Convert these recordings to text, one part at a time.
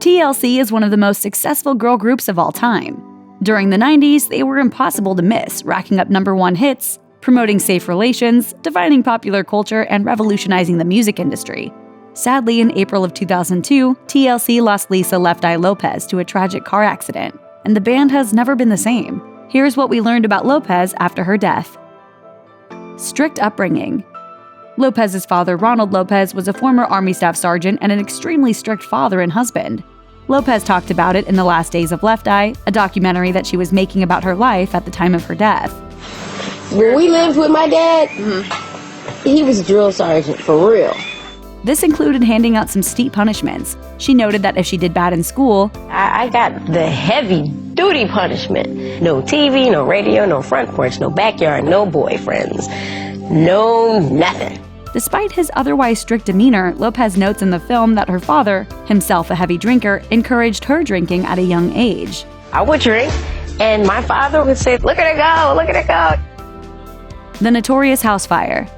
TLC is one of the most successful girl groups of all time. During the 90s, they were impossible to miss, racking up #1 hits, promoting safe relations, defining popular culture, and revolutionizing the music industry. Sadly, in April of 2002, TLC lost Lisa Left Eye Lopes to a tragic car accident, and the band has never been the same. Here's what we learned about Lopes after her death. Strict upbringing. Lopez's father, Ronald Lopez, was a former Army Staff Sergeant and an extremely strict father and husband. Lopes talked about it in The Last Days of Left Eye, a documentary that she was making about her life at the time of her death. When we lived with my dad, he was a drill sergeant, for real. This included handing out some steep punishments. She noted that if she did bad in school, I got the heavy-duty punishment. No TV, no radio, no front porch, no backyard, no boyfriends, no nothing. Despite his otherwise strict demeanor, Lopes notes in the film that her father, himself a heavy drinker, encouraged her drinking at a young age. I would drink, and my father would say, "Look at her go, look at her go." The notorious house fire.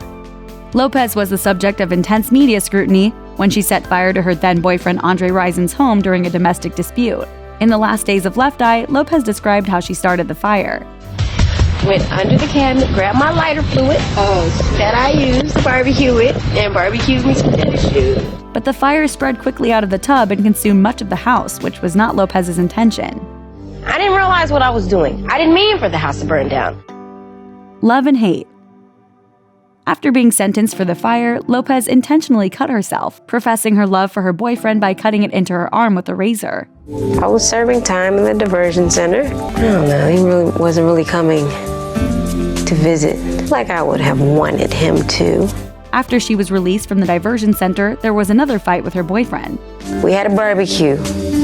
Lopes was the subject of intense media scrutiny when she set fire to her then-boyfriend Andre Risen's home during a domestic dispute. In The Last Days of Left Eye, Lopes described how she started the fire. Went under the cabinet, grabbed my lighter fluid that I used to barbecue it, and barbecued me some tennis shoes. But the fire spread quickly out of the tub and consumed much of the house, which was not Lopes's intention. I didn't realize what I was doing. I didn't mean for the house to burn down. Love and hate. After being sentenced for the fire, Lopes intentionally cut herself, professing her love for her boyfriend by cutting it into her arm with a razor. I was serving time in the diversion center. I don't know, he wasn't really coming to visit like I would have wanted him to. After she was released from the diversion center, there was another fight with her boyfriend. We had a barbecue,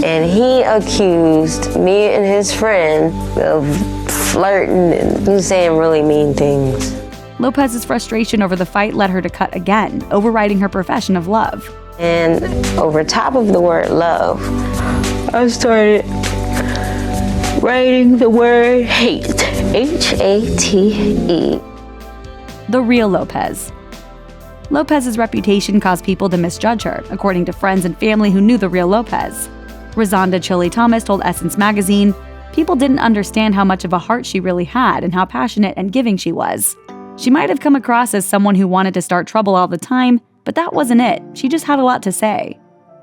and he accused me and his friend of flirting and saying really mean things. Lopes's frustration over the fight led her to cut again, overriding her profession of love. And over top of the word love, I started writing the word hate, H-A-T-E. The real Lopes. Lopes's reputation caused people to misjudge her, according to friends and family who knew the real Lopes. Rosanda Chili Thomas told Essence magazine, "People didn't understand how much of a heart she really had and how passionate and giving she was. She might have come across as someone who wanted to start trouble all the time, but that wasn't it. She just had a lot to say."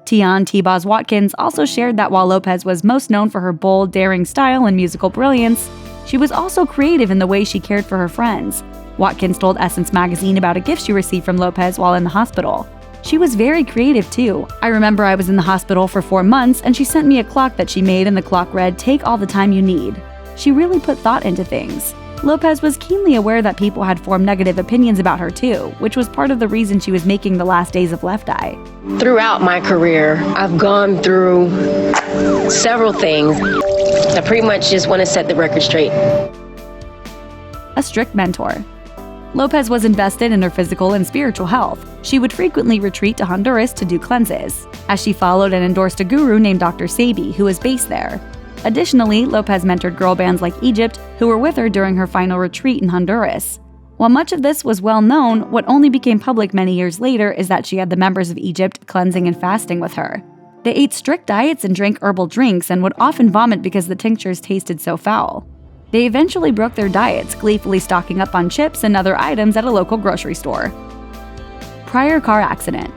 Tian T-Boz Watkins also shared that while Lopes was most known for her bold, daring style and musical brilliance, she was also creative in the way she cared for her friends. Watkins told Essence magazine about a gift she received from Lopes while in the hospital. She was very creative too. "I remember I was in the hospital for 4 months and she sent me a clock that she made and the clock read, 'Take all the time you need.' She really put thought into things." Lopes was keenly aware that people had formed negative opinions about her too, which was part of the reason she was making The Last Days of Left Eye. Throughout my career, I've gone through several things. I pretty much just want to set the record straight. A strict mentor. Lopes was invested in her physical and spiritual health. She would frequently retreat to Honduras to do cleanses, as she followed and endorsed a guru named Dr. Sebi, who was based there. Additionally, Lopes mentored girl bands like Egypt, who were with her during her final retreat in Honduras. While much of this was well known, what only became public many years later is that she had the members of Egypt cleansing and fasting with her. They ate strict diets and drank herbal drinks and would often vomit because the tinctures tasted so foul. They eventually broke their diets, gleefully stocking up on chips and other items at a local grocery store. Prior car accident.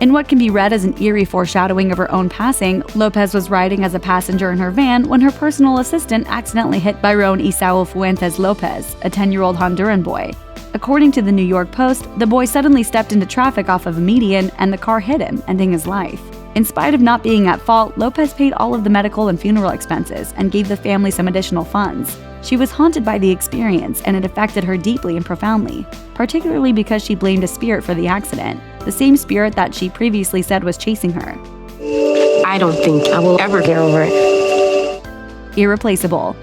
In what can be read as an eerie foreshadowing of her own passing, Lopes was riding as a passenger in her van when her personal assistant accidentally hit Byron Isao Fuentes Lopes, a 10-year-old Honduran boy. According to the New York Post, the boy suddenly stepped into traffic off of a median and the car hit him, ending his life. In spite of not being at fault, Lopes paid all of the medical and funeral expenses and gave the family some additional funds. She was haunted by the experience, and it affected her deeply and profoundly, particularly because she blamed a spirit for the accident, the same spirit that she previously said was chasing her. I don't think I will ever get over it. Irreplaceable.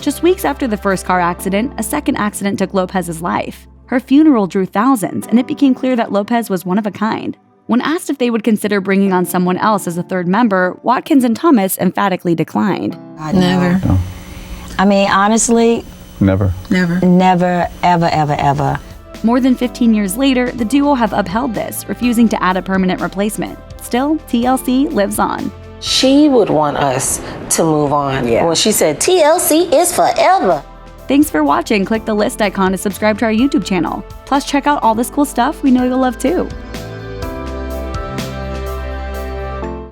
Just weeks after the first car accident, a second accident took Lopes's life. Her funeral drew thousands, and it became clear that Lopes was one of a kind. When asked if they would consider bringing on someone else as a third member, Watkins and Thomas emphatically declined. Never. No. I mean, honestly, Never. never, ever, ever, ever. More than 15 years later, the duo have upheld this, refusing to add a permanent replacement. Still, TLC lives on. She would want us to move on. Yeah. When she said TLC is forever. Thanks for watching. Click the list icon to subscribe to our YouTube channel. Plus, check out all this cool stuff we know you'll love too.